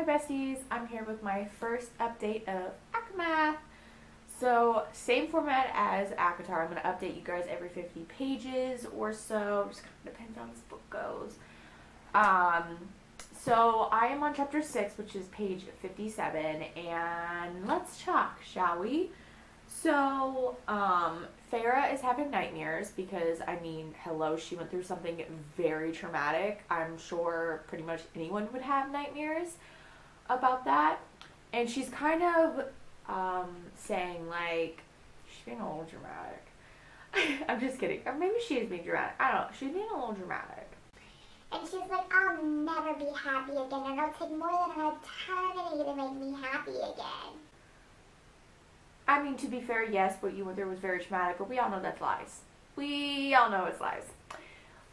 Hi besties, I'm here with my first update of Akamath. So same format as Akatar. I'm going to update you guys every 50 pages or so. Just kind of depends on how this book goes. So I am on chapter 6, which is page 57, and let's talk, shall we? So, Farah is having nightmares because, I mean, hello, she went through something very traumatic. I'm sure pretty much anyone would have nightmares about that. And she's kind of, saying, like, she's being a little dramatic. I'm just kidding. Or maybe she is being dramatic. I don't know. She's being a little dramatic. And she's like, I'll never be happy again, and it'll take more than an eternity to make me happy again. I mean, to be fair, yes, what you went through was very traumatic, but we all know that's lies. We all know it's lies.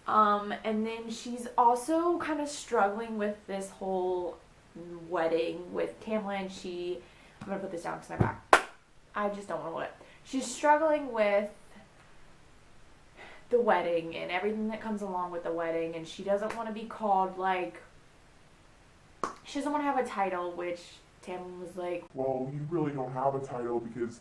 And then she's also kind of struggling with this whole wedding with Tamlin. I'm going to put this down because my back. I just don't want to let it. She's struggling with the wedding and everything that comes along with the wedding, and she doesn't want to be called, like, she doesn't want to have a title, which Tamlin was like, well, you really don't have a title because,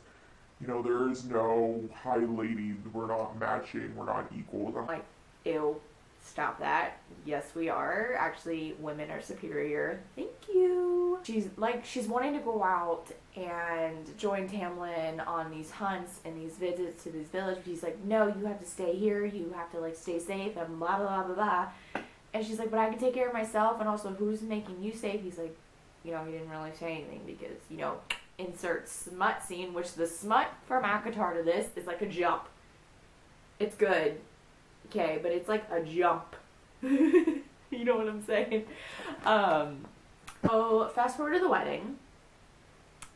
you know, there is no high lady. We're not matching. We're not equal. I'm like, ew, stop that. Yes, we are. Actually, women are superior. Thank you. She's wanting to go out and join Tamlin on these hunts and these visits to these villages. He's like, no, you have to stay here. You have to, like, stay safe and blah, blah, blah, blah, blah. And she's like, but I can take care of myself, and also who's making you safe? He's like, you know, he didn't really say anything because, you know, insert smut scene, which the smut from Akatar to this is like a jump. It's good. Okay, but it's like a jump. You know what I'm saying? Oh, fast forward to the wedding.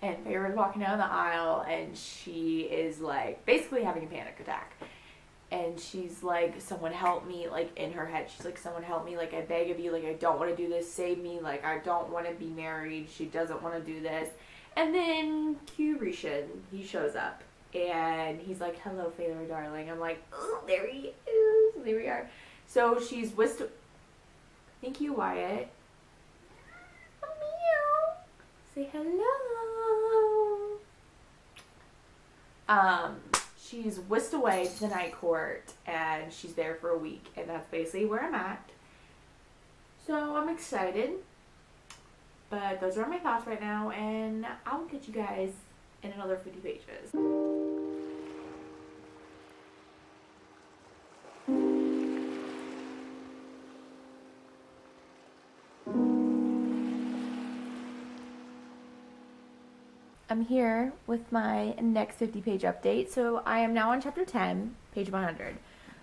And Farah's walking down the aisle, and she is, like, basically having a panic attack. And she's like, someone help me, like, in her head. She's like, someone help me, like, I beg of you, like, I don't want to do this, save me, like, I don't want to be married, she doesn't want to do this. And then cue Rishan, he shows up, and he's like, hello, Farah, darling. I'm like, oh, there he is, there we are. So she's whisked, thank you, Wyatt. Oh, meow. Say hello. She's whisked away to the night court, and she's there for a week, and that's basically where I'm at. So I'm excited, but those are my thoughts right now, and I'll get you guys in another 50 pages. I'm here with my next 50 page update. So I am now on chapter 10, page 100.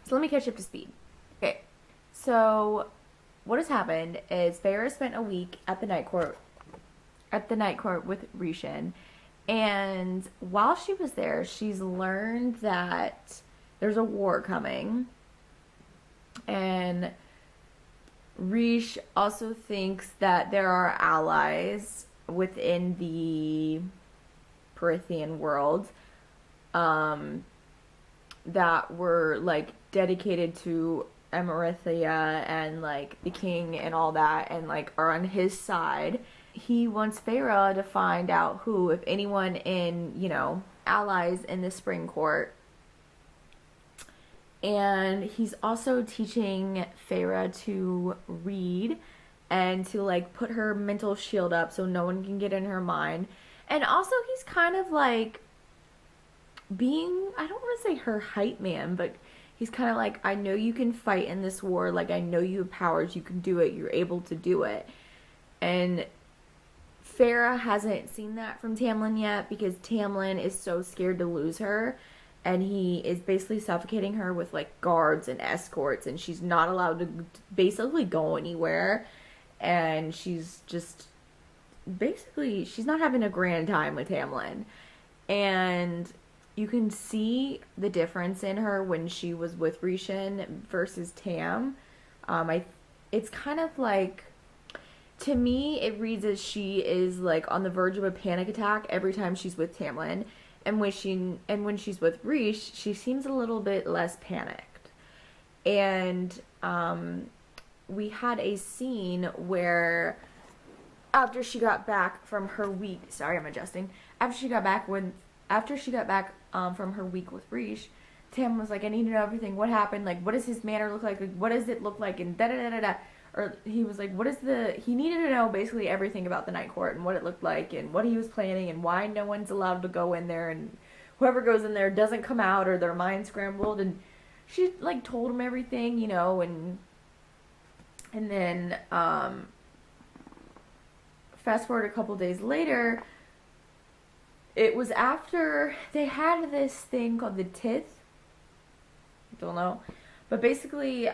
So let me catch you up to speed. Okay, so what has happened is Farah spent a week at the night court with Rishan, and while she was there, she's learned that there's a war coming, and Rish also thinks that there are allies within the Prithian world that were, like, dedicated to Emerithia and, like, the king and all that, and, like, are on his side. He wants Farah to find out who, if anyone in, you know, allies in the spring court. And he's also teaching Farah to read and to, like, put her mental shield up so no one can get in her mind. And also, he's kind of, like, being, I don't want to say her hype man, but he's kind of like, I know you can fight in this war. Like, I know you have powers. You can do it. You're able to do it. And Farah hasn't seen that from Tamlin yet because Tamlin is so scared to lose her. And he is basically suffocating her with, like, guards and escorts. And she's not allowed to basically go anywhere. And she's just... basically, she's not having a grand time with Tamlin. And you can see the difference in her when she was with Rishan versus Tam. It's kind of like, to me, it reads as she is, like, on the verge of a panic attack every time she's with Tamlin. And when she's with Rish, she seems a little bit less panicked. And we had a scene where after she got back from her week. Sorry, I'm adjusting. After she got back from her week with Rish, Tam was like, I need to know everything. What happened? Like, what does his manner look like? Like, what does it look like? And da da da da da. Or he was like, he needed to know basically everything about the night court and what it looked like and what he was planning and why no one's allowed to go in there and whoever goes in there doesn't come out or their mind scrambled. And she like told him everything, you know, and then fast forward a couple days later, it was after they had this thing called the tith. Don't know, but basically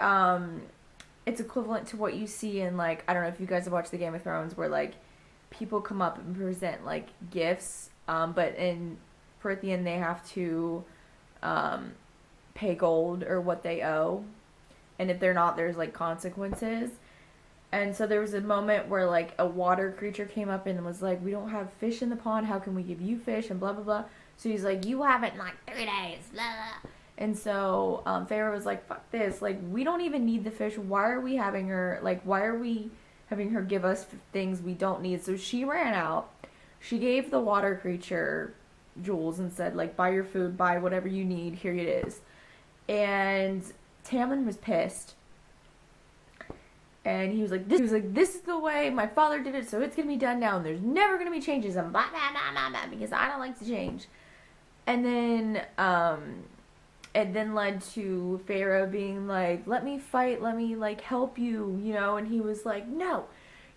it's equivalent to what you see in, like, I don't know if you guys have watched the Game of Thrones, where like people come up and present like gifts, but at the end they have to pay gold or what they owe, and if they're not, there's like consequences. And so there was a moment where like a water creature came up and was like, we don't have fish in the pond, how can we give you fish, and blah blah blah. So he's like, you have it in like 3 days, blah blah. And so Feyre was like, fuck this, like, we don't even need the fish, why are we having her give us things we don't need? So she ran out, she gave the water creature jewels and said, like, buy your food, buy whatever you need, here it is. And Tamlin was pissed. And he was like, this is the way my father did it, so it's gonna be done now, and there's never gonna be changes, and blah, blah, blah, blah, blah, because I don't like to change. And then, it then led to Feyre being like, let me fight, let me, like, help you, you know, and he was like, no,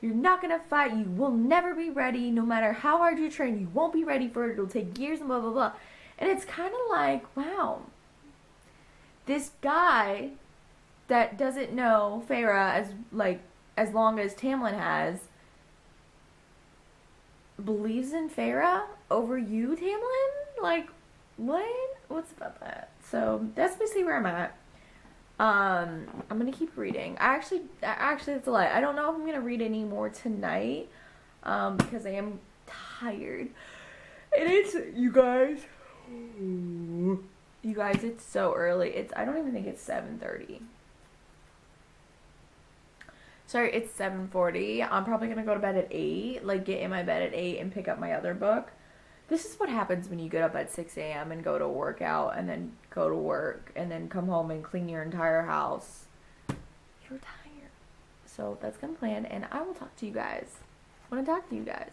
you're not gonna fight, you will never be ready, no matter how hard you train, you won't be ready for it, it'll take years, and blah, blah, blah. And it's kind of like, wow, this guy that doesn't know Feyre as long as Tamlin has, believes in Feyre over you, Tamlin? Like, what? What's about that? So that's basically where I'm at. I'm gonna keep reading. Actually, that's a lie. I don't know if I'm gonna read any more tonight, because I am tired. And it's, you guys, it's so early. I don't even think it's 7:30. Sorry, it's 7:40. I'm probably gonna go to bed at 8, like get in my bed at 8 and pick up my other book. This is what happens when you get up at 6 a.m. and go to a workout and then go to work and then come home and clean your entire house. You're tired. So that's gonna plan, and I will talk to you guys. I want to talk to you guys.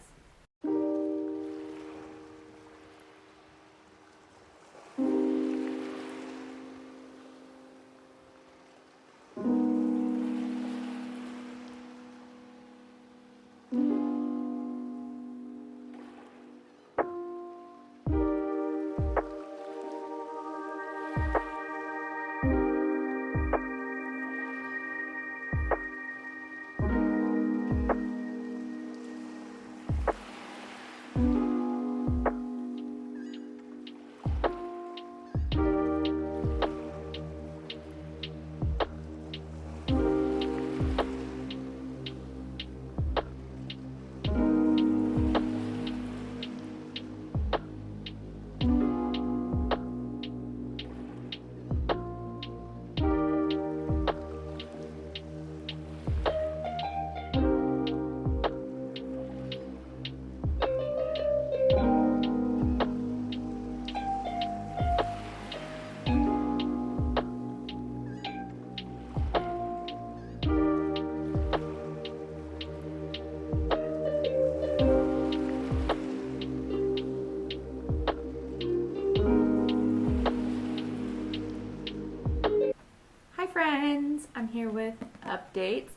Friends, I'm here with updates.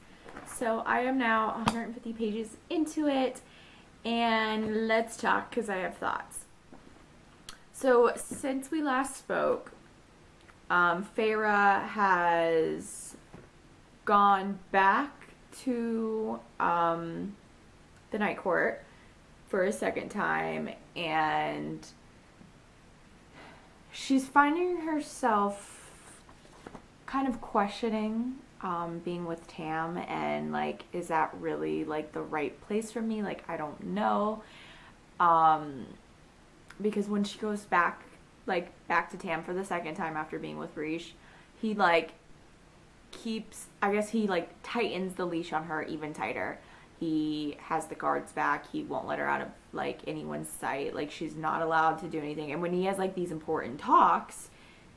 So I am now 150 pages into it, and let's talk because I have thoughts. So since we last spoke, Feyre has gone back to the night court for a second time, and she's finding herself kind of questioning being with Tam, and like, is that really like the right place for me? Like, I don't know, because when she goes back to Tam for the second time after being with Rish, he like tightens the leash on her even tighter. he has the guards back. He won't let her out of like anyone's sight. Like she's not allowed to do anything. And when he has like these important talks,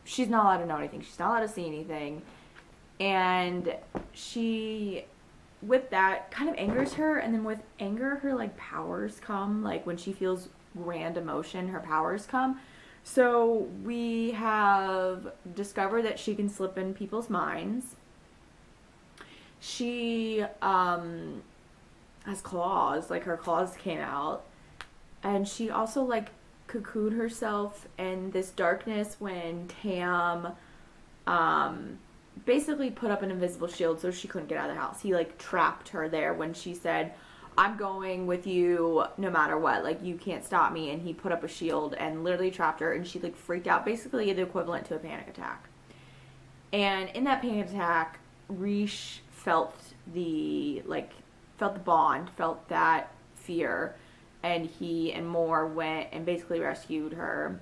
she's not allowed to know anything. She's not allowed to see anything. And she, with that, kind of angers her. And then with anger, her like powers come. Like when she feels grand emotion, her powers come. So we have discovered that she can slip in people's minds. She has claws, like her claws came out. And she also like cocooned herself in this darkness when Tam basically put up an invisible shield so she couldn't get out of the house. He like trapped her there when she said, I'm going with you no matter what, like you can't stop me. And he put up a shield and literally trapped her, and she like freaked out, basically the equivalent to a panic attack. And in that panic attack, Rish felt the bond, felt that fear, and he and Moore went and basically rescued her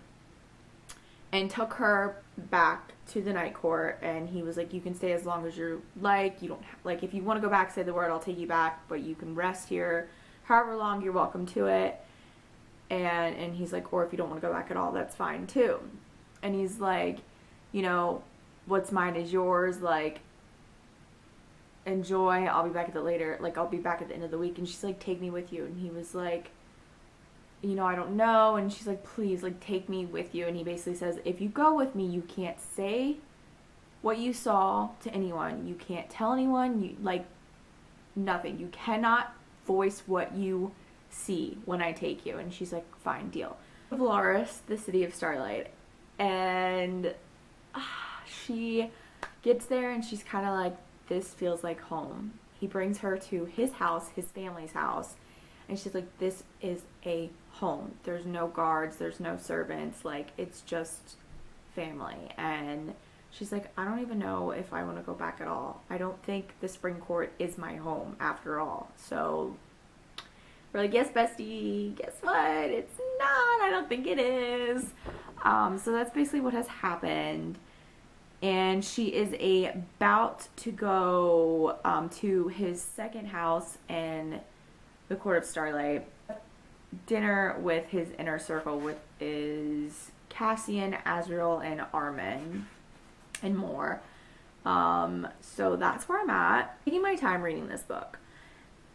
and took her back to the night court. And he was like, you can stay as long as you're like, you don't like, if you want to go back, say the word, I'll take you back, but you can rest here however long, you're welcome to it. And he's like, or if you don't want to go back at all, that's fine too. And he's like, you know, what's mine is yours, like enjoy, I'll be back at the later, like I'll be back at the end of the week. And she's like, take me with you. And he was like, you know, I don't know. And she's like, please, like, take me with you. And he basically says, if you go with me, you can't say what you saw to anyone. You can't tell anyone, you like nothing. You cannot voice what you see when I take you. And she's like, fine, deal. Velaris, the city of Starlight. And she gets there and she's kind of like, this feels like home. He brings her to his house, his family's house. And she's like, this is a home. There's no guards. There's no servants. Like, it's just family. And she's like, I don't even know if I want to go back at all. I don't think the spring court is my home after all. So we're like, yes, bestie. Guess what? It's not. I don't think it is. So that's basically what has happened. And she is about to go to his second house in the Court of Starlight. Dinner with his inner circle, with is Cassian, Azriel, and Armin, and more. So that's where I'm at. Taking my time reading this book.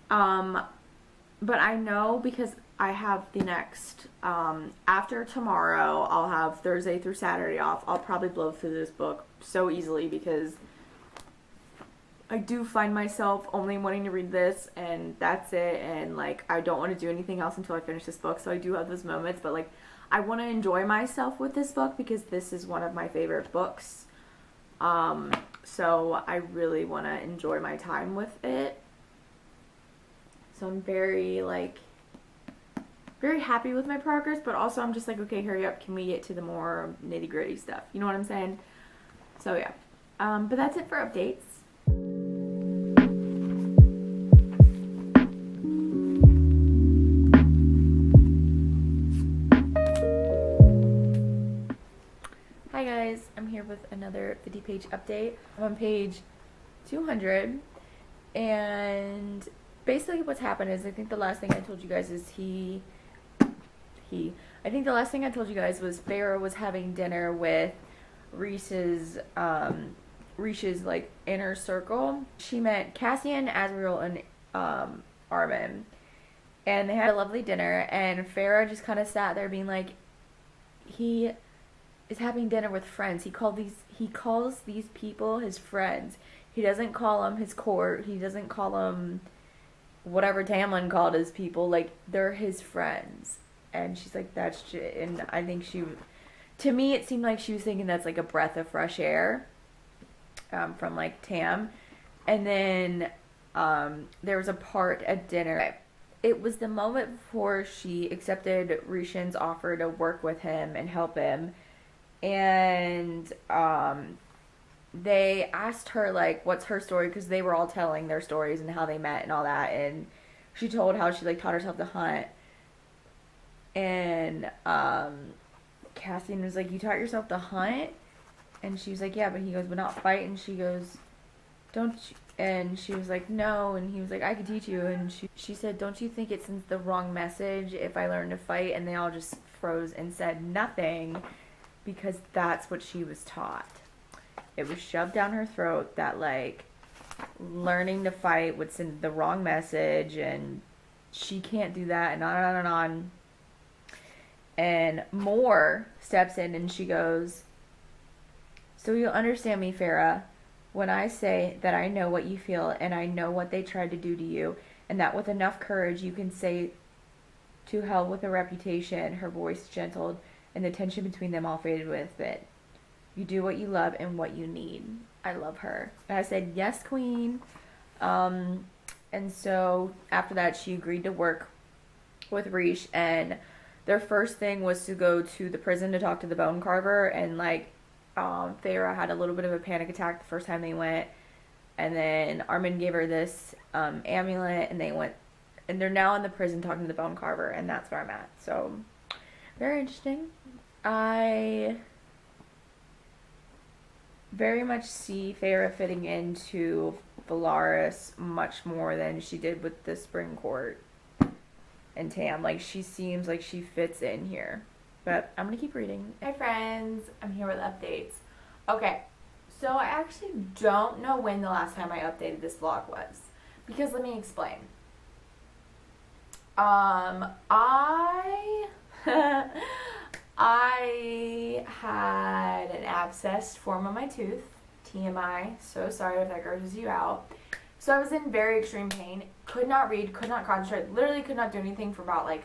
But I know because I have the next, after tomorrow, I'll have Thursday through Saturday off. I'll probably blow through this book so easily because I do find myself only wanting to read this and that's it. And like, I don't want to do anything else until I finish this book. So I do have those moments, but like, I want to enjoy myself with this book because this is one of my favorite books. So I really want to enjoy my time with it. So I'm very happy with my progress, but also I'm just like, okay, hurry up. Can we get to the more nitty gritty stuff? You know what I'm saying? So yeah. But that's it for updates. Hi guys, I'm here with another 50-page update. I'm on page 200, and basically what's happened is, I think the last thing I told you guys is I think the last thing I told you guys was Farrah was having dinner with Reese's like inner circle. She met Cassian, Azriel, and Armin, and they had a lovely dinner. And Farrah just kind of sat there being like, he is having dinner with friends. He calls these people his friends. He doesn't call them his court. He doesn't call them whatever Tamlin called his people. Like, they're his friends. And she's like, that's shit. And I think to me, it seemed like she was thinking that's like a breath of fresh air from like Tam. And then there was a part at dinner. It was the moment before she accepted Rishin's offer to work with him and help him. And they asked her, like, what's her story? Because they were all telling their stories and how they met and all that. And she told how she, like, taught herself to hunt. And Cassian was like, you taught yourself to hunt? And she was like, yeah, but he goes, but not fight. And she goes, don't you, And she was like, no. And he was like, I could teach you. And she said, don't you think it sends the wrong message if I learn to fight? And they all just froze and said nothing, because that's what she was taught. It was shoved down her throat that, like, learning to fight would send the wrong message, and she can't do that, and on and on and on. And Moore steps in and she goes, so you'll understand me, Farah, when I say that I know what you feel and I know what they tried to do to you, and that with enough courage you can say to hell with a reputation. Her voice gentled and the tension between them all faded with it. You do what you love and what you need. I love her. And I said, yes, queen. And so after that, she agreed to work with Rish, and their first thing was to go to the prison to talk to the bone carver, and like Farah had a little bit of a panic attack the first time they went, and then Armin gave her this amulet, and they went, and they're now in the prison talking to the bone carver, and that's where I'm at. So very interesting. I very much see Farah fitting into Valaris much more than she did with the Spring Court and Tam. Like, she seems like she fits in here. But I'm gonna keep reading. Hi friends, I'm here with updates. Okay, so I actually don't know when the last time I updated this vlog was, because let me explain. I had an abscess form on my tooth. TMI. So sorry if that grosses you out. So I was in very extreme pain. Could not read, could not concentrate, literally could not do anything for about like,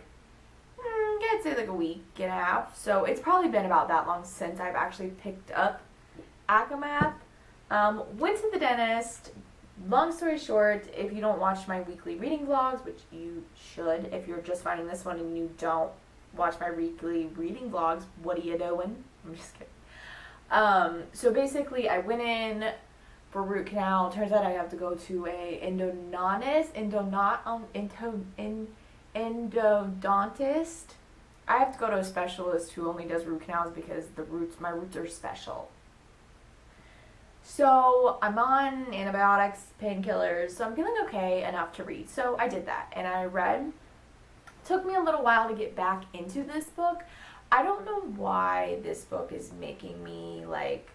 I'd say like a week and a half. So it's probably been about that long since I've actually picked up Acamap. Went to the dentist. Long story short, if you don't watch my weekly reading vlogs, which you should, if you're just finding this one and you don't watch my weekly reading vlogs, what are you doing? I'm just kidding. So basically I went in for root canal. Turns out I have to go to a endodontist. I have to go to a specialist who only does root canals because my roots are special. So I'm on antibiotics, painkillers, so I'm feeling okay enough to read. So I did that, and I read. Took me a little while to get back into this book. I don't know why this book is making me like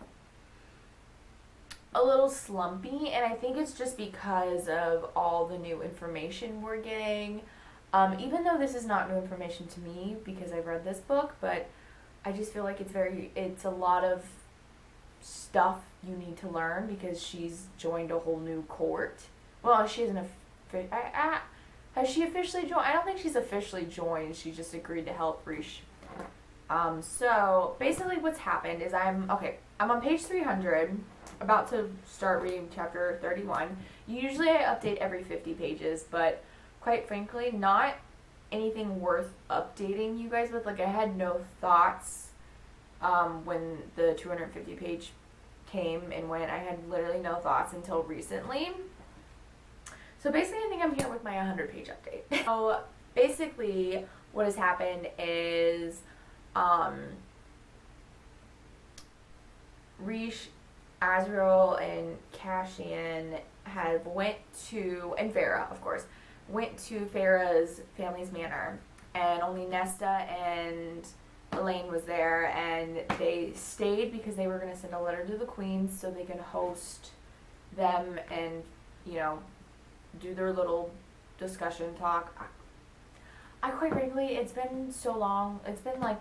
a little slumpy, and I think it's just because of all the new information we're getting. Even though this is not new information to me because I've read this book, but I just feel like it's a lot of stuff you need to learn because she's joined a whole new court. Well, she isn't has she officially joined? I don't think she's officially joined. She just agreed to help Rish. So basically what's happened is I'm on page 300, about to start reading chapter 31. Usually I update every 50 pages, but quite frankly, not anything worth updating you guys with. Like, I had no thoughts when the 250 page came and went. I had literally no thoughts until recently. So basically, I think I'm here with my 100 page update. So basically, what has happened is Rish, Azrael, and Cassian and Farah, of course, went to Farah's family's manor, and only Nesta and Elaine was there, and they stayed because they were going to send a letter to the queen so they can host them and, you know, do their little discussion talk. I quite frankly, it's been so long. It's been like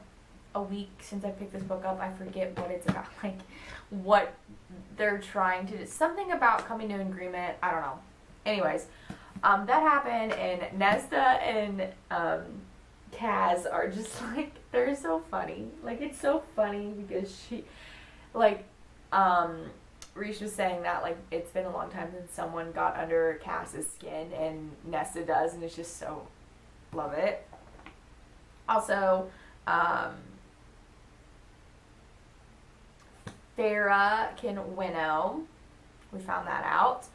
a week since I picked this book up. I forget what it's about, like what they're trying to do. Something about coming to an agreement. I don't know. Anyways, that happened, and Nesta and Kaz are just like, they're so funny. Like, it's so funny because she, like, Rish was saying that, like, it's been a long time since someone got under Kaz's skin, and Nesta does, and it's just so, love it. Also, Farah can winnow. We found that out.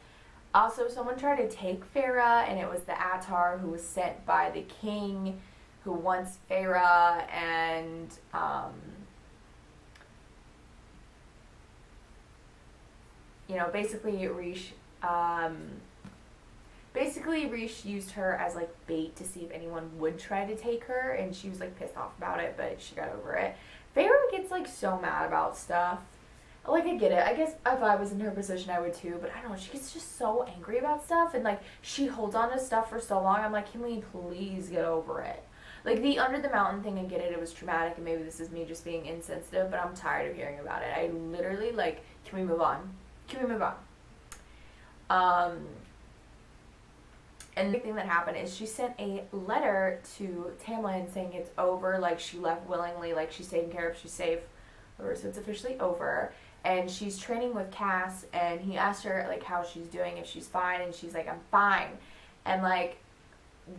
Also, someone tried to take Farah, and it was the Attar who was sent by the king who wants Farah, and you know, basically Rish Basically, Reese used her as like bait to see if anyone would try to take her, and she was like pissed off about it, but she got over it. Feyre gets like so mad about stuff. Like, I get it. I guess if I was in her position, I would too, but I don't know. She gets just so angry about stuff, and like she holds on to stuff for so long. I'm like, can we please get over it? Like, the Under the Mountain thing, I get it. It was traumatic, and maybe this is me just being insensitive, but I'm tired of hearing about it. I literally, like, can we move on? Can we move on? And the big thing that happened is she sent a letter to Tamlin saying it's over, like, she left willingly, like, she's taken care of, she's safe, so it's officially over. And she's training with Cass, and he asked her, like, how she's doing, if she's fine, and she's like, I'm fine. And, like,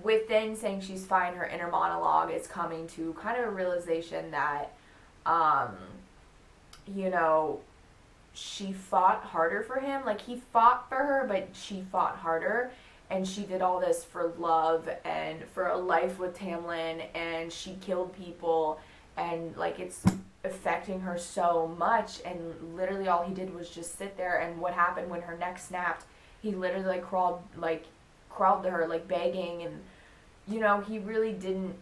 within saying she's fine, her inner monologue is coming to kind of a realization that, you know, she fought harder for him. Like, he fought for her, but she fought harder. And she did all this for love and for a life with Tamlin, and she killed people, and, like, it's affecting her so much. And literally all he did was just sit there, and what happened when her neck snapped, he literally, like, crawled to her, like, begging, and, you know, he really didn't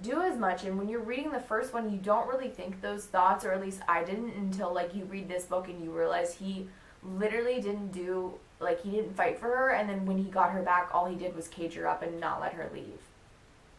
do as much. And when you're reading the first one, you don't really think those thoughts, or at least I didn't, until, like, you read this book and you realize he literally didn't do, like, he didn't fight for her, and then when he got her back, all he did was cage her up and not let her leave.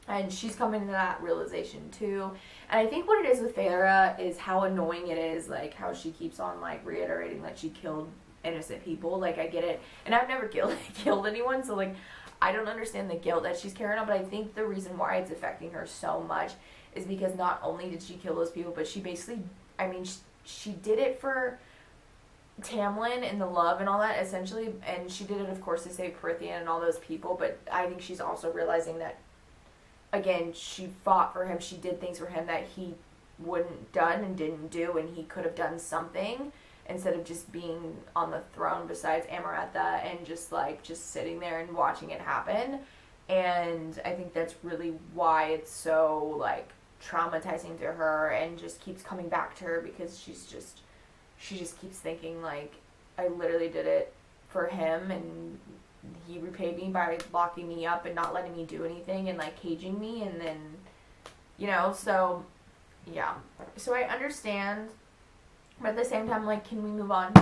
And she's coming to that realization too. And I think what it is with Feyre is how annoying it is, like, how she keeps on, like, reiterating that she killed innocent people. Like, I get it, and I've never killed anyone, so, like, I don't understand the guilt that she's carrying on. But I think the reason why it's affecting her so much is because not only did she kill those people, but she basically, I mean, she did it for Tamlin and the love and all that, essentially, and she did it, of course, to save Prithian and all those people. But I think she's also realizing that, again, she fought for him, she did things for him that he wouldn't done and didn't do, and he could have done something instead of just being on the throne besides Amarantha and just sitting there and watching it happen. And I think that's really why it's so, like, traumatizing to her, and just keeps coming back to her, because she just keeps thinking, like, I literally did it for him, and he repaid me by locking me up and not letting me do anything, and, like, caging me, and then, you know, so, yeah. So I understand, but at the same time, like, can we move on?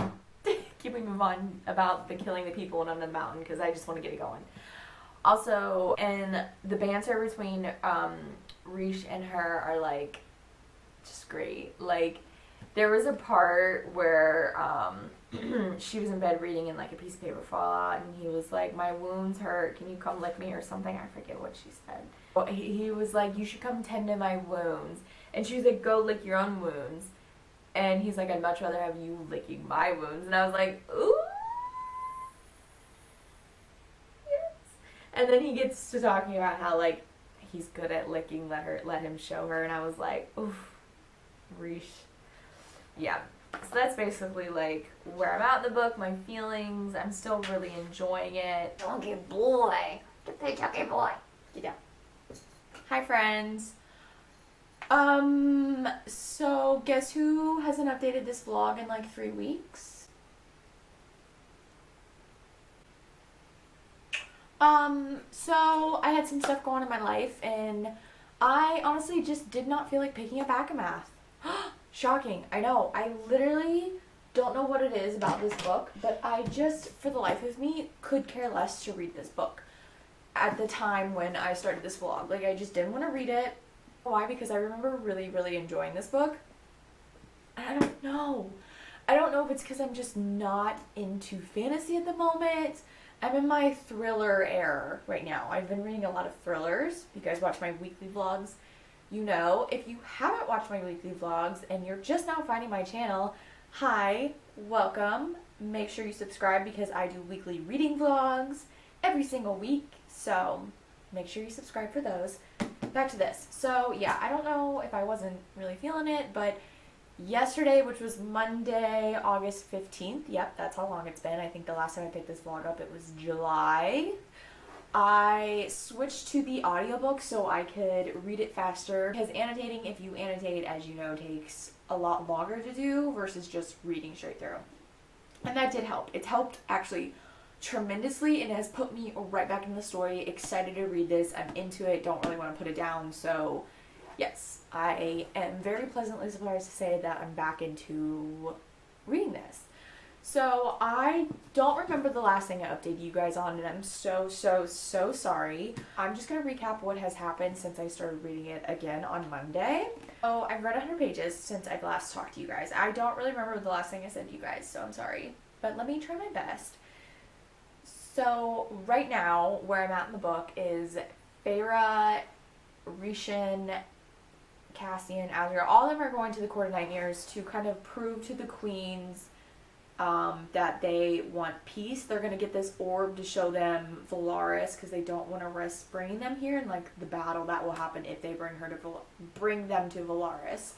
Can we move on about the killing the people in Under the Mountain, because I just want to get it going. Also, and the banter between Reese and her are, like, just great. Like, there was a part where she was in bed reading and, like, a piece of paper fell out, and he was like, my wounds hurt, can you come lick me, or something. I forget what she said. Well, he was like, you should come tend to my wounds. And she was like, go lick your own wounds. And he's like, I'd much rather have you licking my wounds. And I was like, ooh. Yes. And then he gets to talking about how, like, he's good at licking, let him show her. And I was like, oof, Reese. Yeah, so that's basically, like, where I'm at in the book, my feelings. I'm still really enjoying it. Chunky boy. Hey, chunky boy. Get down. Hi, friends. So guess who hasn't updated this vlog in, like, 3 weeks? So I had some stuff going on in my life, and I honestly just did not feel like picking up Akamath. Shocking, I know. I literally don't know what it is about this book, but I just, for the life of me, could care less to read this book at the time when I started this vlog. Like, I just didn't want to read it. Why? Because I remember really, really enjoying this book. And I don't know. I don't know if it's because I'm just not into fantasy at the moment. I'm in my thriller era right now. I've been reading a lot of thrillers. You guys watch my weekly vlogs. You know, if you haven't watched my weekly vlogs and you're just now finding my channel, hi, welcome. Make sure you subscribe, because I do weekly reading vlogs every single week. So make sure you subscribe for those. Back to this. So yeah, I don't know if I wasn't really feeling it, but yesterday, which was Monday, August 15th, yep, that's how long it's been. I think the last time I picked this vlog up, it was July. I switched to the audiobook so I could read it faster, because annotating, if you annotate, as you know, takes a lot longer to do versus just reading straight through. And that did help. It's helped actually tremendously, and it has put me right back in the story. Excited to read this. I'm into it. Don't really want to put it down. So, yes, I am very pleasantly surprised to say that I'm back into reading this. So, I don't remember the last thing I updated you guys on, and I'm so sorry. I'm just going to recap what has happened since I started reading it again on Monday. So, I've read 100 pages since I've last talked to you guys. I don't really remember the last thing I said to you guys, so I'm sorry. But let me try my best. So, right now, where I'm at in the book is Feyre, Rishan, Cassian, Azriel. All of them are going to the Court of Nightmares to kind of prove to the queens that they want peace. They're going to get this orb to show them Valaris because they don't want to risk bringing them here and like the battle that will happen if they bring them to Valaris.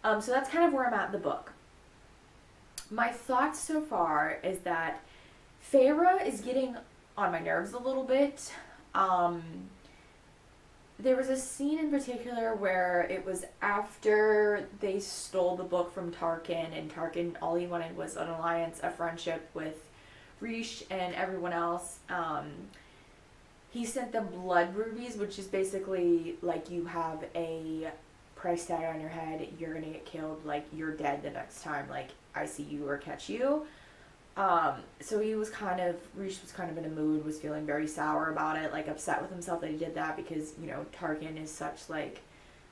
So that's kind of where I'm at in the book. My thoughts so far is that Feyre is getting on my nerves a little bit. There was a scene in particular where it was after they stole the book from Tarkin, and Tarkin, all he wanted was an alliance, a friendship with Rish and everyone else. He sent them blood rubies, which is basically like you have a price tag on your head, you're gonna get killed, like you're dead the next time, like I see you or catch you. So he was Rish was kind of in a mood, was feeling very sour about it, like upset with himself that he did that because, you know, Tarkin is such like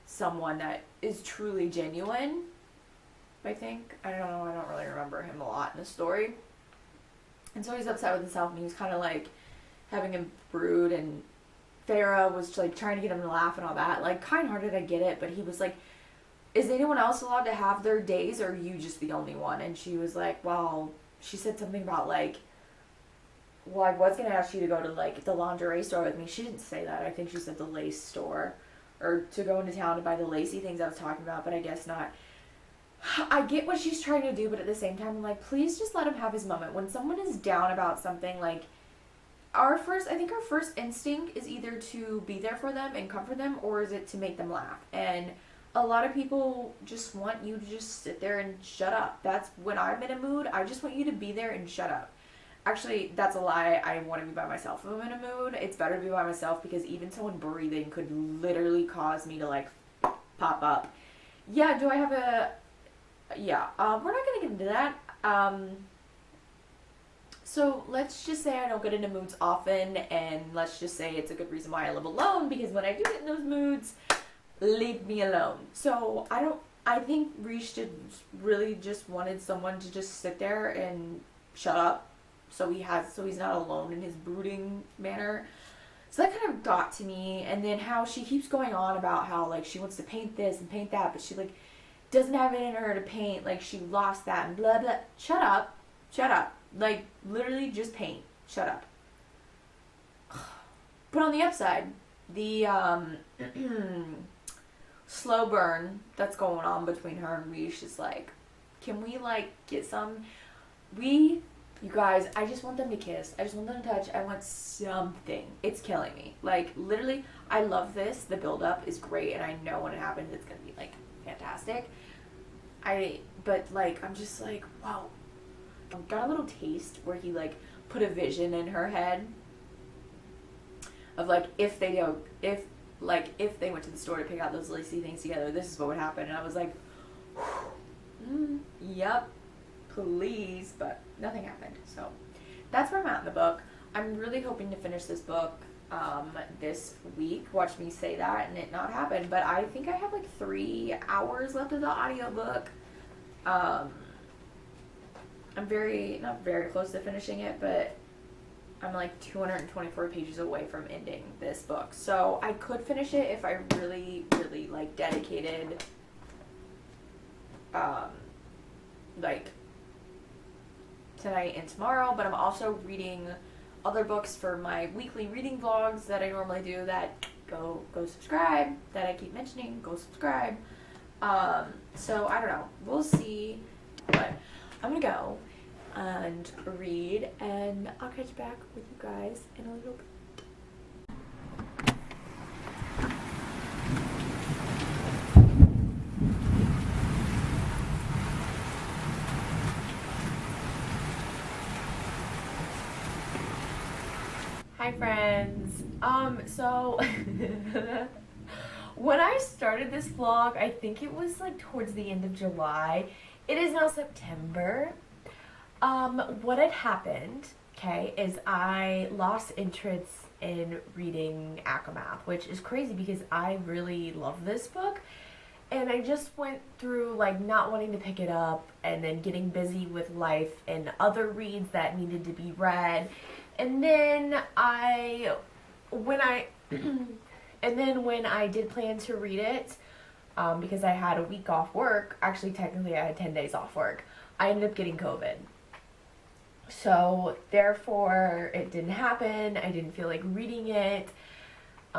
someone that is truly genuine, I think. I don't know, I don't really remember him a lot in the story. And so he's upset with himself and he was kind of like having a brood, and Feyre was like trying to get him to laugh and all that. Like, kind-hearted, I get it, but he was like, is anyone else allowed to have their days or are you just the only one? And she was like, well, she said something about like, well, I was going to ask you to go to like the lingerie store with me. She didn't say that. I think she said the lace store, or to go into town to buy the lacy things I was talking about, but I guess not. I get what she's trying to do, but at the same time, I'm like, please just let him have his moment. When someone is down about something, like, I think our first instinct is either to be there for them and comfort them, or is it to make them laugh? And a lot of people just want you to just sit there and shut up. That's when I'm in a mood. I just want you to be there and shut up. Actually, that's a lie. I want to be by myself if I'm in a mood. It's better to be by myself because even someone breathing could literally cause me to like pop up. Yeah, do I have a... Yeah, we're not going to get into that. So let's just say I don't get into moods often, and let's just say it's a good reason why I live alone, because when I do get in those moods, leave me alone. So I think Rish really just wanted someone to just sit there and shut up, so he's not alone in his brooding manner. So that kind of got to me. And then how she keeps going on about how like she wants to paint this and paint that, but she like doesn't have it in her to paint, like she lost that and blah blah. Shut up. Like literally just paint. Shut up. But on the upside, the slow burn that's going on between her and Rish is like, can we like get some, you guys, I just want them to kiss. I just want them to touch. I want something. It's killing me. Like literally, I love this. The build up is great, and I know when it happens it's gonna be like fantastic. But like I'm just like, wow. I got a little taste where he like put a vision in her head of like if they went to the store to pick out those lacy things together, this is what would happen. And I was like, yep, please, but nothing happened. So that's where I'm at in the book. I'm really hoping to finish this book this week. Watch me say that and it not happen, but I think I have like 3 hours left of the audiobook. I'm not very close to finishing it, but I'm like 224 pages away from ending this book. So I could finish it if I really, really like dedicated, like tonight and tomorrow. But I'm also reading other books for my weekly reading vlogs that I normally do. That go subscribe. That I keep mentioning. Go subscribe. So I don't know. We'll see. But I'm gonna go and read, and I'll catch back with you guys in a little bit. Hi friends. So when I started this vlog, I think it was like towards the end of July. It is now September. What had happened, okay, is I lost interest in reading Akamath, which is crazy because I really love this book. And I just went through like not wanting to pick it up and then getting busy with life and other reads that needed to be read. And then when I did plan to read it, because I had a week off work, actually technically I had 10 days off work, I ended up getting COVID. So therefore it didn't happen. I didn't feel like reading it,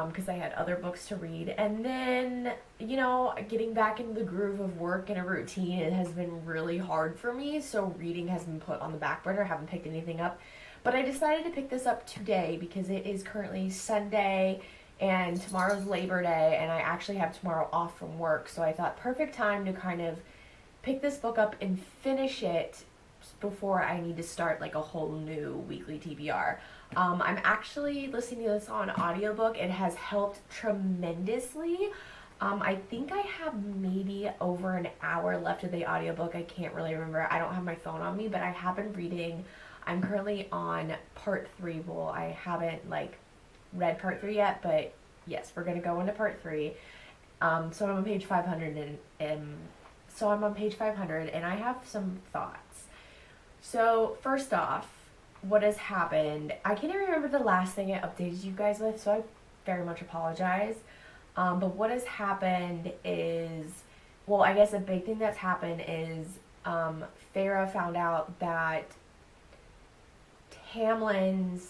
because I had other books to read. And then, getting back into the groove of work and a routine, it has been really hard for me. So reading has been put on the back burner. I haven't picked anything up. But I decided to pick this up today because it is currently Sunday and tomorrow's Labor Day, and I actually have tomorrow off from work. So I thought perfect time to kind of pick this book up and finish it before I need to start like a whole new weekly TBR. I'm actually listening to this on audiobook. It has helped tremendously. I think I have maybe over an hour left of the audiobook. I can't really remember. I don't have my phone on me, but I have been reading. I'm currently on part 3. Well, I haven't read part 3 yet, but yes, we're gonna go into part 3. So I'm on page 500 and I have some thoughts. So first off, what has happened? I can't even remember the last thing I updated you guys with, so I very much apologize. But what has happened is, well, I guess a big thing that's happened is Farah found out that Tamlin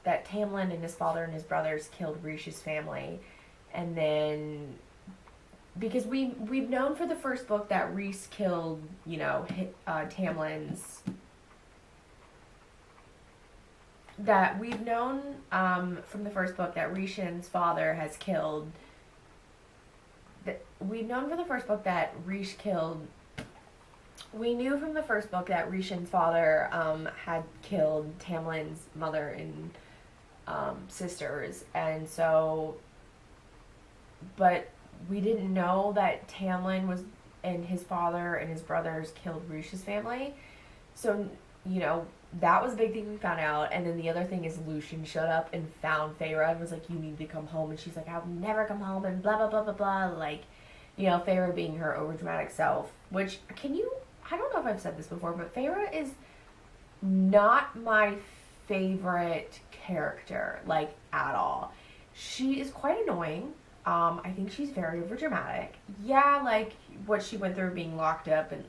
and his father and his brothers killed Rish's family. And then, because we've known for the first book that Reese killed, Tamlin's, that we've known from the first book that Rishan's father has killed, we've known from the first book that Rish killed, we knew from the first book that Rishan's father had killed Tamlin's mother and sisters, and so, but we didn't know that Tamlin was, and his father and his brothers killed Rish's family. So, that was a big thing we found out. And then the other thing is Lucian showed up and found Farah and was like, you need to come home. And she's like, I'll never come home, and blah, blah, blah, blah, blah. Farah being her overdramatic self. Which, I don't know if I've said this before, but Farah is not my favorite character, at all. She is quite annoying. I think she's very overdramatic. Yeah, what she went through being locked up, and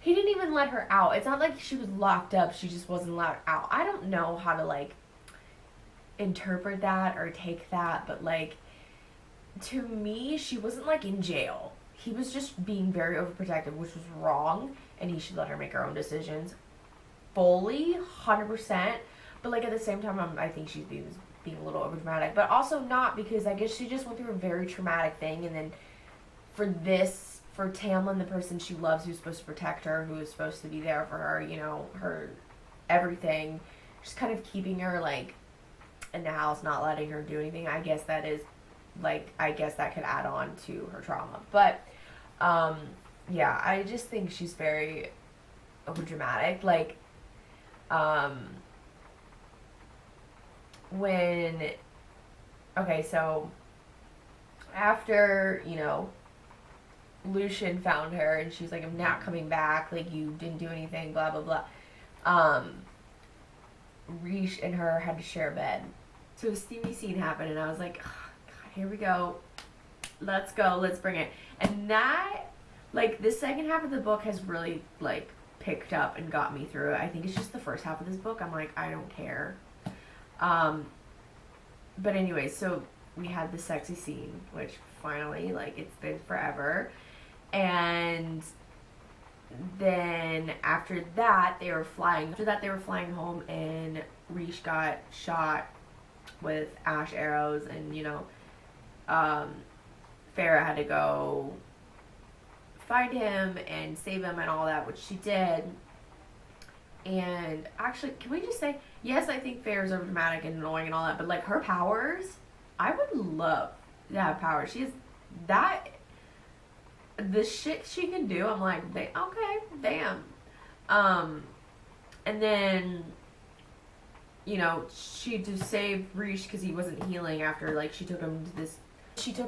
he didn't even let her out. It's not like she was locked up, she just wasn't allowed out. I don't know how to, interpret that or take that, but, to me, she wasn't, in jail. He was just being very overprotective, which was wrong, and he should let her make her own decisions fully, 100%. But, at the same time, I think she's being a little overdramatic. But also not, because I guess she just went through a very traumatic thing, and then for Tamlin, the person she loves, who's supposed to protect her, who is supposed to be there for her, her everything, just kind of keeping her, in the house, not letting her do anything. I guess that is, I guess that could add on to her trauma. But, yeah, I just think she's very overdramatic. So, after, Lucian found her, and she's like, I'm not coming back, you didn't do anything, blah, blah, blah. Rish and her had to share a bed. So a steamy scene happened, and I was like, oh, God, here we go. Let's go, let's bring it. And that, the second half of the book has really, picked up and got me through it. I think it's just the first half of this book, I'm like, I don't care. But anyway, so we had the sexy scene, which finally, it's been forever. And then after that, they were flying home, and Rish got shot with ash arrows, and, Farah had to go find him and save him and all that, which she did. And actually, can we just say, yes, I think Fair's over dramatic and annoying and all that, but like her powers, I would love to have powers. She's that, the shit she can do, I'm like, okay, damn. And then, you know, she to save Rish because he wasn't healing after, like, she took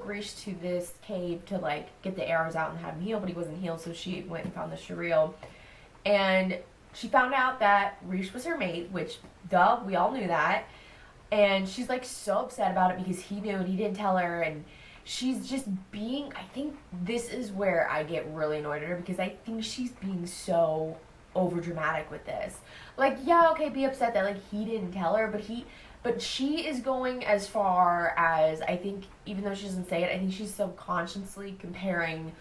Rish to this cave to, like, get the arrows out and have him heal, but he wasn't healed, so she went and found the Shireel. And she found out that Rish was her mate, which, duh, we all knew that. And she's, like, so upset about it because he knew and he didn't tell her, and she's just being, I think this is where I get really annoyed at her, because I think she's being so over dramatic with this. Like, yeah, okay, be upset that, like, he didn't tell her, but she is going as far as, I think, even though she doesn't say it, I think she's subconsciously comparing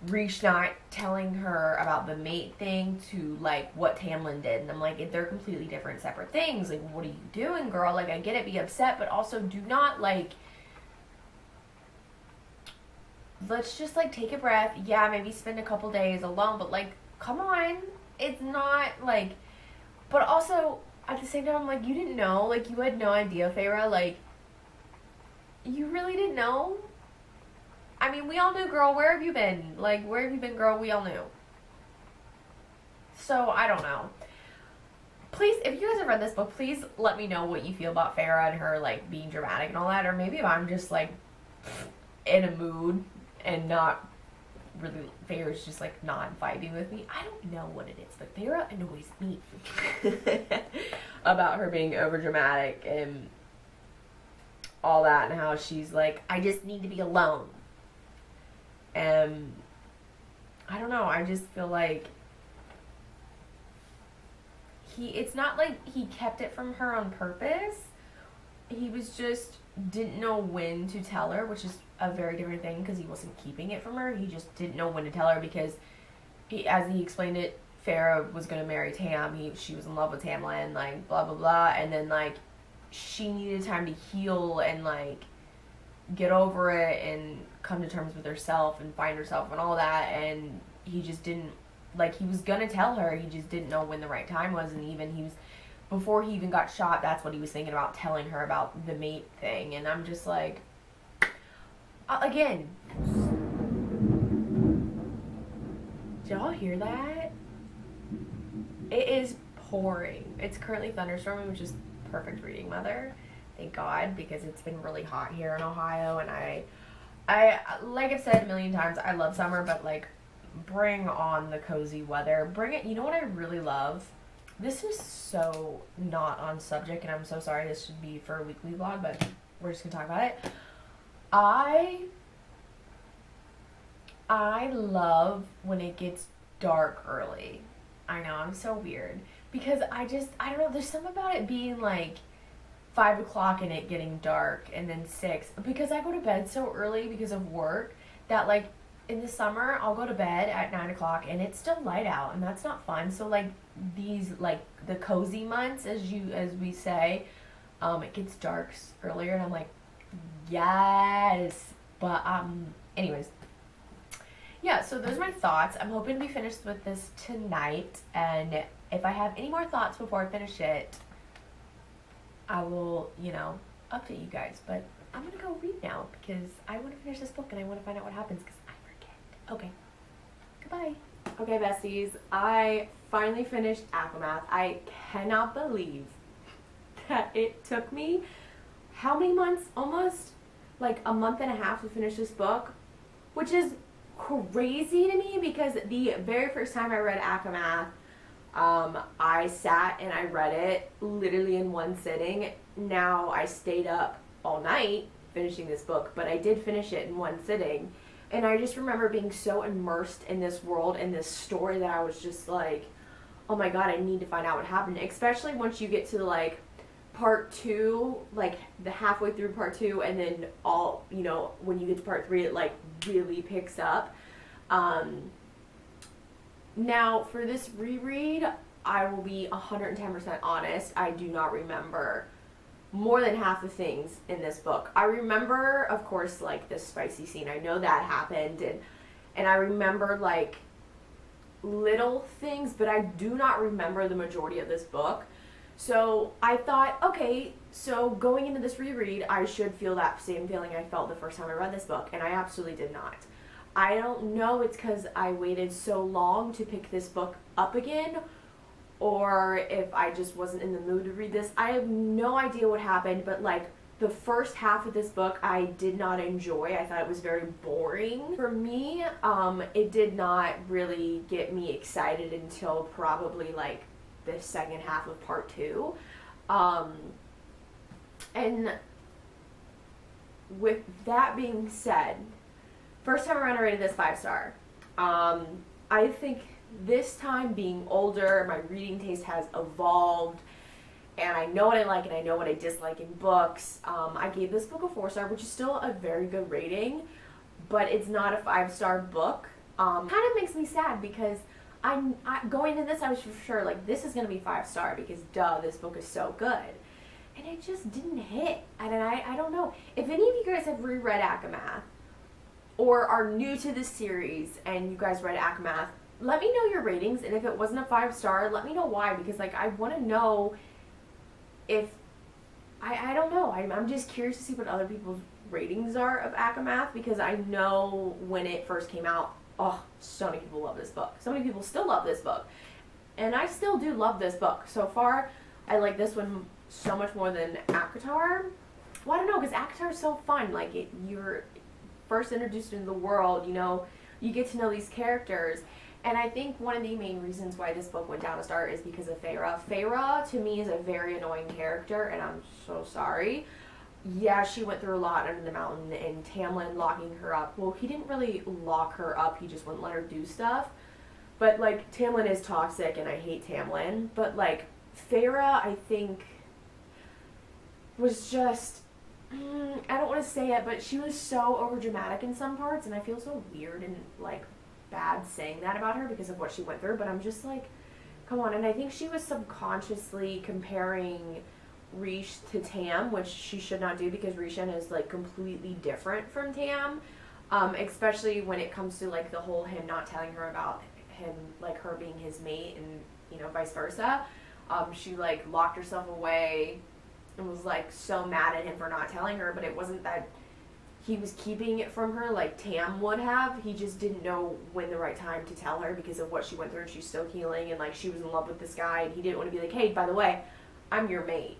Rish not telling her about the mate thing to, like, what Tamlin did. And I'm like, they're completely different, separate things. Like, what are you doing, girl? Like, I get it, be upset, but also do not, like, let's just, like, take a breath. Yeah, maybe spend a couple days alone, but, like, come on. It's not, like, but also, at the same time, I'm like, you didn't know. Like, you had no idea, Feyre. Like, you really didn't know? I mean, we all knew, girl. Where have you been? Like, where have you been, girl? We all knew. So, I don't know. Please, if you guys have read this book, please let me know what you feel about Feyre and her, like, being dramatic and all that. Or maybe if I'm just, like, in a mood and not really, Feyre's just, like, not vibing with me. I don't know what it is, but Feyre annoys me about her being over dramatic and all that, and how she's like, I just need to be alone. And I don't know, I just feel like it's not like he kept it from her on purpose. He was just didn't know when to tell her, which is a very different thing, because he wasn't keeping it from her. He just didn't know when to tell her, because as he explained it, Feyre was going to marry Tam. She was in love with Tamlin, like, blah, blah, blah. And then, like, she needed time to heal and, like, get over it and come to terms with herself and find herself and all that. And he just didn't, like, he was going to tell her. He just didn't know when the right time was. And even before he even got shot, that's what he was thinking about, telling her about the mate thing. And I'm just like, again, did y'all hear that? It is pouring. It's currently thunderstorming, which is perfect reading, Mother. Thank God, because it's been really hot here in Ohio, and I like I've said a million times, I love summer, but, like, bring on the cozy weather. Bring it. You know what I really love? This is so not on subject, and I'm so sorry. This should be for a weekly vlog, but we're just gonna talk about it. I love when it gets dark early. I know, I'm so weird. Because I don't know, there's something about it being, like, 5 o'clock and it getting dark, and then 6. Because I go to bed so early because of work that, like, in the summer, I'll go to bed at 9 o'clock and it's still light out, and that's not fun. So, like, these, like, the cozy months, as we say, it gets dark earlier, and I'm like, yes. But, anyways. Yeah, so those are my thoughts. I'm hoping to be finished with this tonight, and if I have any more thoughts before I finish it, I will, you know, update you guys. But I'm going to go read now, because I want to finish this book, and I want to find out what happens, because I forget. Okay. Goodbye. Okay, besties, I finally finished Aquamath. I cannot believe that it took me, how many months? Almost, like, a month and a half to finish this book, which is crazy to me, because the very first time I read Aquamath, I sat and I read it literally in one sitting. Now I stayed up all night finishing this book, but I did finish it in one sitting. And I just remember being so immersed in this world and this story that I was just like, oh my god, I need to find out what happened. Especially once you get to, like, part 2, like, the halfway through part 2, and then all, you know, when you get to part 3, it, like, really picks up. Now, for this reread, I will be 110% honest. I do not remember more than half the things in this book. I remember, of course, like, the spicy scene. I know that happened, and I remember, like little things, but I do not remember the majority of this book. So I thought, okay, so going into this reread, I should feel that same feeling I felt the first time I read this book, and I absolutely did not. I don't know it's because I waited so long to pick this book up again, or if I just wasn't in the mood to read this. I have no idea what happened, but like the first half of this book I did not enjoy. I thought it was very boring for me. It did not really get me excited until probably like the second half of part 2. And with that being said, first time around I rated this 5-star. I think this time, being older, my reading taste has evolved, and I know what I like and I know what I dislike in books. I gave this book a 4-star, which is still a very good rating, but it's not a 5-star book. Kind of makes me sad because going into this, I was for sure like, this is going to be 5-star because duh, this book is so good. And it just didn't hit. And I don't know. If any of you guys have reread Akamath or are new to this series and you guys read Akamath, let me know your ratings, and if it wasn't a 5-star, let me know why, because like I want to know if I don't know. I'm just curious to see what other people's ratings are of Akamath, because I know when it first came out, oh, so many people love this book. So many people still love this book. And I still do love this book. So far, I like this one so much more than ACOTAR. Well, I don't know, because ACOTAR is so fun. Like, you're first introduced into the world, you know, you get to know these characters. And I think one of the main reasons why this book went down a star is because of Feyre. Feyre, to me, is a very annoying character, and I'm so sorry. Yeah, she went through a lot under the mountain, and Tamlin locking her up. Well, he didn't really lock her up, he just wouldn't let her do stuff. But, like, Tamlin is toxic, and I hate Tamlin. But, like, Feyre, I think, was just, I don't want to say it, but she was so overdramatic in some parts, and I feel so weird and, like, bad saying that about her because of what she went through, but I'm just like, come on. And I think she was subconsciously comparing Riche to Tam, which she should not do, because Rishan is like completely different from Tam, especially when it comes to like the whole him not telling her about him, like her being his mate, and you know, vice versa. She like locked herself away and was like so mad at him for not telling her, but it wasn't that he was keeping it from her like Tam would have. He just didn't know when the right time to tell her because of what she went through, and she's still healing, and like she was in love with this guy, and he didn't want to be like, hey, by the way, I'm your mate.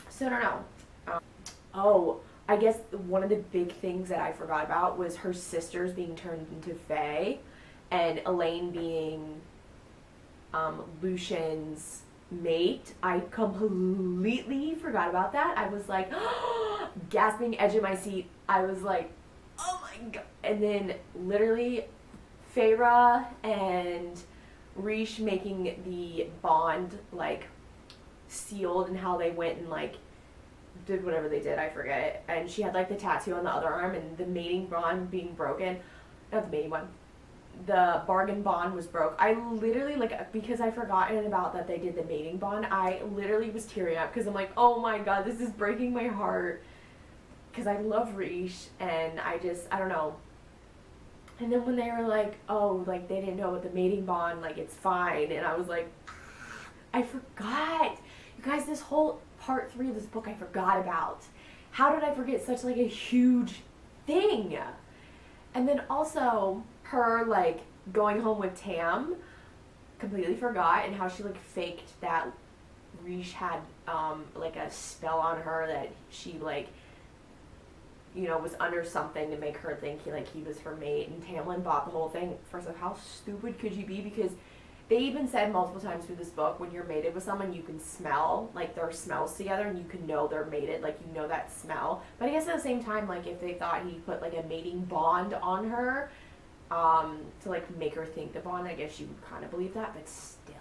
So I don't know. Oh, I guess one of the big things that I forgot about was her sisters being turned into Fae, and Elaine being Lucian's mate. I completely forgot about that. I was like, gasping, edge of my seat. I was like, oh my god. And then literally Feyre and Riche making the bond like sealed, and how they went and like did whatever they did, I forget. And she had like the tattoo on the other arm, and the mating bond being broken. Not the mating one. The bargain bond was broke. I literally, like, because I forgotten about that they did the mating bond, I literally was tearing up because I'm like, oh my god, this is breaking my heart. Because I love Riche, and I don't know. And then when they were like, oh, like, they didn't know about the mating bond, like, it's fine. And I was like, I forgot. You guys, this whole part 3 of this book I forgot about. How did I forget such, like, a huge thing? And then also her like going home with Tam, completely forgot, and how she like faked that Riche had like a spell on her, that she like, you know, was under something to make her think he was her mate, and Tamlin bought the whole thing. First of all, how stupid could you be? Because they even said multiple times through this book, when you're mated with someone, you can smell, like, their smells together, and you can know they're mated, like, you know that smell. But I guess at the same time, like, if they thought he put, like, a mating bond on her, to, like, make her think the bond, I guess you would kind of believe that, but still.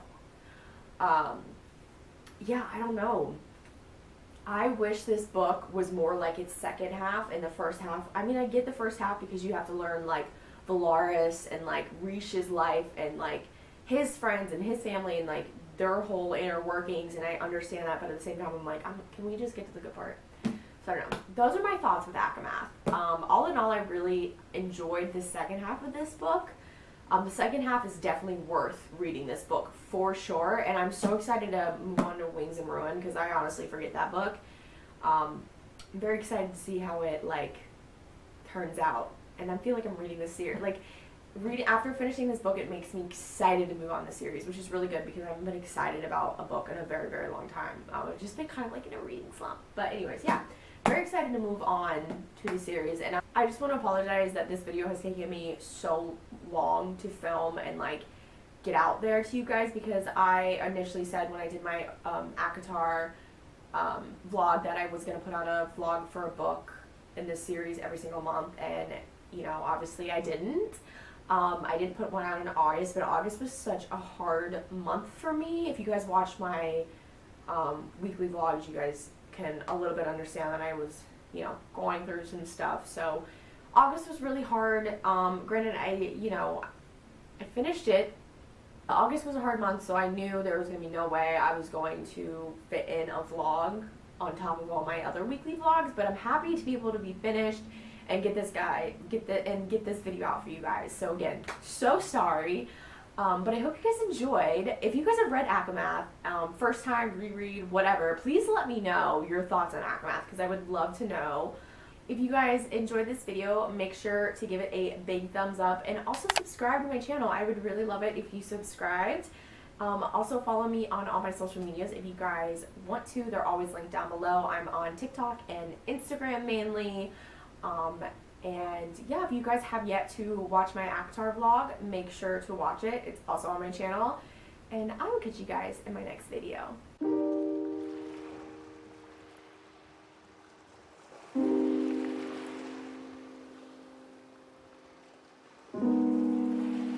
Yeah, I don't know. I wish this book was more like its second half. And the first half, I mean, I get the first half because you have to learn, like, Valaris and, like, Riche's life and, like, his friends and his family and like their whole inner workings, and I understand that, but at the same time I'm like, can we just get to the good part? So I don't know. Those are my thoughts with Akamath. All in all, I really enjoyed the second half of this book. The second half is definitely worth reading this book for sure, and I'm so excited to move on to Wings and Ruin because I honestly forget that book. I'm very excited to see how it like turns out, and I feel like I'm reading this series. Like reading after finishing this book, it makes me excited to move on the series, which is really good because I haven't been excited about a book in a very, very long time. I've just been kind of like in a reading slump. But anyways, yeah, very excited to move on to the series, and I just want to apologize that this video has taken me so long to film and like get out there to you guys, because I initially said when I did my ACOTAR vlog that I was going to put out a vlog for a book in this series every single month, and you know, obviously I didn't. I did put one out in August, but August was such a hard month for me. If you guys watch my weekly vlogs, you guys can a little bit understand that I was, you know, going through some stuff. So August was really hard. Granted, I finished it. August was a hard month, so I knew there was going to be no way I was going to fit in a vlog on top of all my other weekly vlogs, but I'm happy to be able to be finished and get this video out for you guys. So again, so sorry, but I hope you guys enjoyed. If you guys have read Akamath, first time, reread, whatever, please let me know your thoughts on Akamath, because I would love to know. If you guys enjoyed this video, make sure to give it a big thumbs up, and also subscribe to my channel. I would really love it if you subscribed. Also follow me on all my social medias if you guys want to. They're always linked down below. I'm on TikTok and Instagram mainly. And yeah, if you guys have yet to watch my ACOTAR vlog, make sure to watch it. It's also on my channel. And I will catch you guys in my next video.